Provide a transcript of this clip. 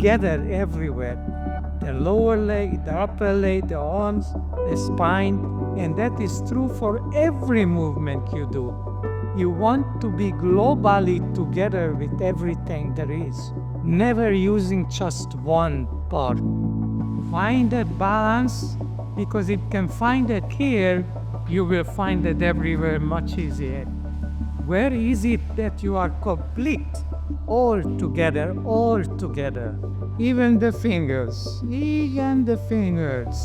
together everywhere. The lower leg, the upper leg, the arms, the spine, and that is true for every movement you do. You want to be globally together with everything there is, never using just one part. Find that balance, because if you can find it here, you will find it everywhere much easier. Where is it that you are complete? All together, all together. Even the fingers, even the fingers.